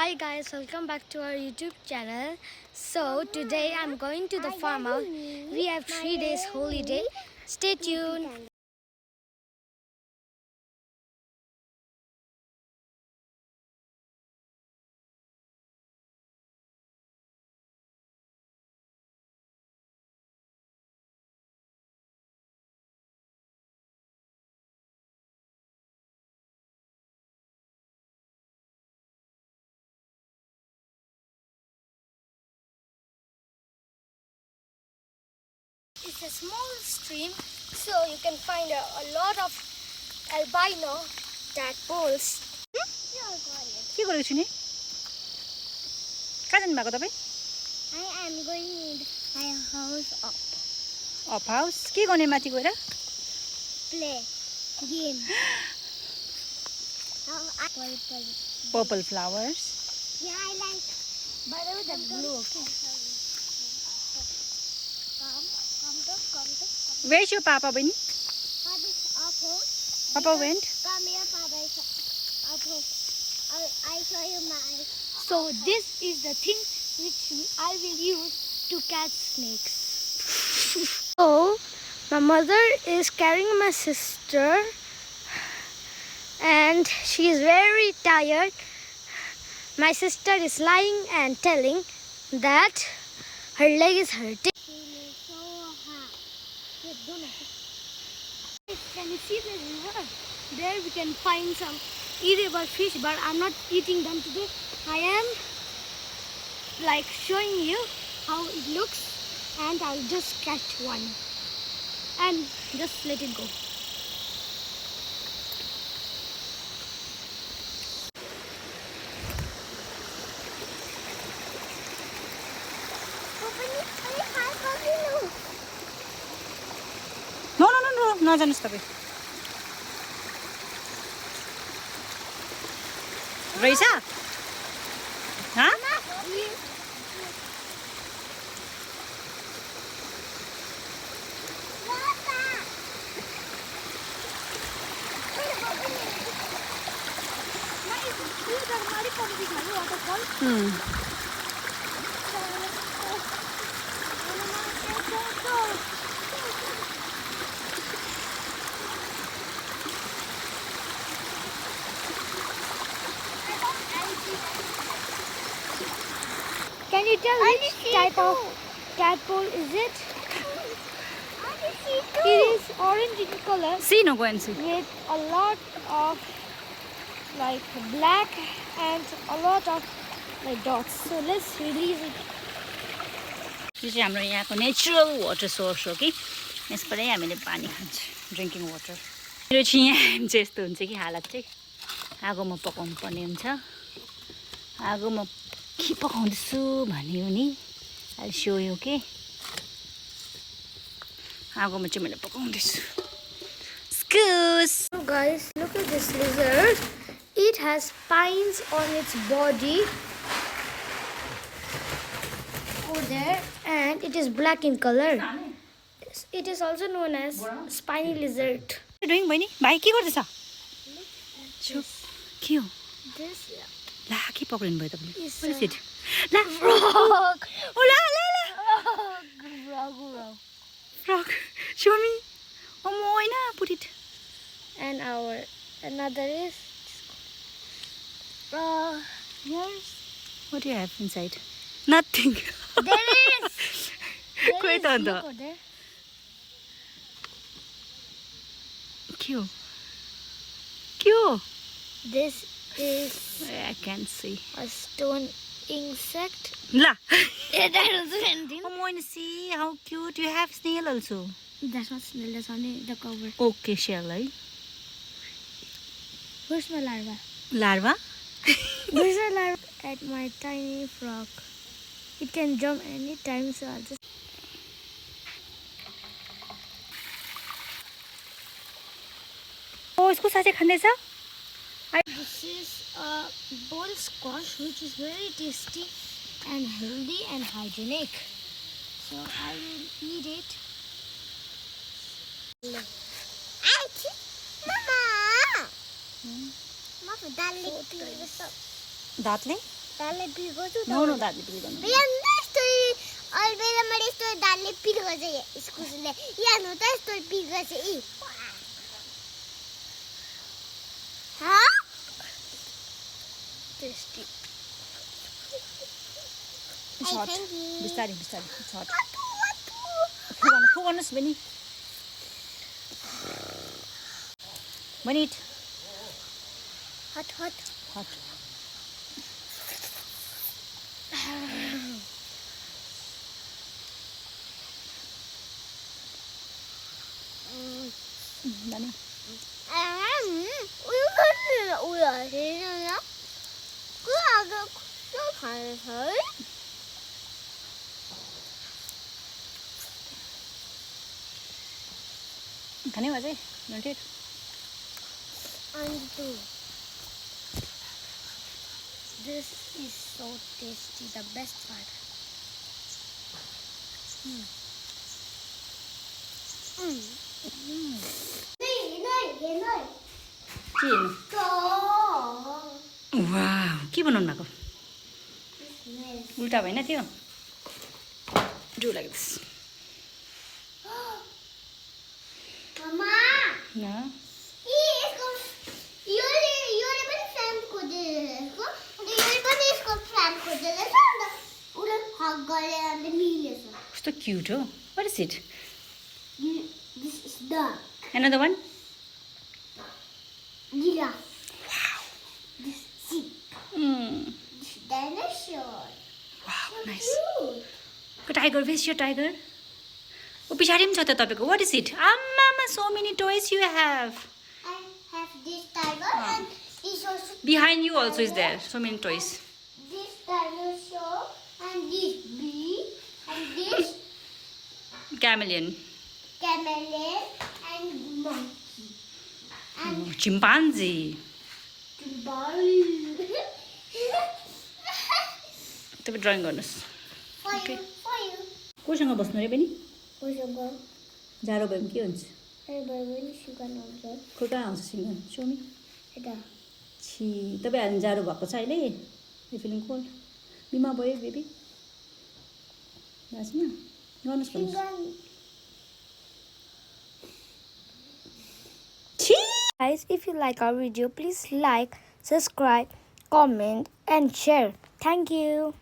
Hi guys, welcome back to our YouTube channel. So today I'm going to the farmhouse. We have 3 days holiday. Stay tuned. It's a small stream, so you can find a lot of albino tadpoles. के गरेको छु नि कहाँ जानु भएको तपाईँ I am going in my house up. अफ house के गर्ने माथि गएर Play game. Purple flowers Yeah, I like. By the way, that's blue. Okay. Where is your papa बहिनी papa went Come here, Papa. I'll show you my. So this is the thing which I will use to catch snakes. So my mother is carrying my sister, and she is very tired. My sister is lying and telling that her leg is hurting. Can you see the river? There we can find some edible fish, but I'm not eating them today. I am like showing you how it looks, and I'll just catch one and just let it go. No no no no नजानुहोस् तपाईँ रहेछ हाँ Can you tell which type of tadpole is it? It is orange in color see no go and see with a lot of like black and a lot of like dots. So let's release it. यो चाहिँ हाम्रो यहाँको natural water source हो कि यसबाटै हामीले पानी खान्छौँ drinking water मेरो चाहिँ यहाँ चाहिँ यस्तो हुन्छ कि हालत चाहिँ आगोमा पकाउनु पर्ने हुन्छ आगोमा के पकाउँदैछु भन्यो नि अहिले सोयो के आगोमा चाहिँ मैले पकाउँदैछु स्कुस So guys, look at this lizard. It has spines on its body over there, and it is black in color. It is also known as spiny lizard. Doing बहिनी भाइ के गर्दैछ के हो This ला के पक्रिनु भयो तपाईँले is What is it? a ला frog. Oh la la la frog show me म होइन put it And our another is here's what do you have inside nothing there is खोइ त अन्त look over there. के हो के हो This is I can't see a stone insect. La That was anything. म होइन see how cute you have snail also That's not snail. That's only the cover. okay shell है Where's my larva? larva Where's my larva? At my tiny frog. It can jump anytime, so I'll just. ओ यसको साथै खाँदैछ This is a bowl squash, which is very tasty and healthy and hygienic. So I will eat it. Mama! Mama, दाँतले दालले भिगोछु त no no दादाले पिर्दैन यहाँ यस्तो अलबेलामा यस्तो दालले पिर्गछ इस्कुसले यहाँ न त यस्तो पिर्गछ इ हा tasty It's hot. thank you. बिस्तारै बिस्तारै it's hot. What? Focus Benny. Benny eat. Hot, hot. Hot. Benny. 우유 아시나요? 그 아가 또 가서 खाने अझै नटेड and do. This is so tasty, the best part. के हेर्नु वाउ के बनाउनु भएको उल्टा भएन त्यो डु लाइक दिस Mama, न यसको योले पनि फ्यान खोजेको अनि योले पनि यसको फ्यान खोजेको छ अनि उले हक गरे अनि मिलेछ. कस्तो क्युट हो what is it This is duck. another one Giraffe. Wow. This sheep. mm. This dinosaur. wow So nice cute. को टाइगर वेस यो टाइगर ओ पछाडि पनि छ त तपाईँको what is it आम्मामा so many टोयज you have I have this tiger and this also behind you also is there so many टोयज this dinosaur and this bee and this क्यामेलियन chameleon and monkey and chimpanzee ball. तपाईँ drawing गर्नुहोस् For you, for you. कोसँग बस्नु रे पनि Who's your girl? जाडो भयो भने के हुन्छ Everybody sugar also. खोइ कहाँ आउँछ सिङ्गल सोमी Ada. छि तपाईँ जाडो भएको छ अहिले यो फिलिङ कोल्ड बिमा भयो बेबी भएको छैन गर्नुहोस् भन्नुहोस् Guys, if you like our video, please like, subscribe, comment and share. Thank you.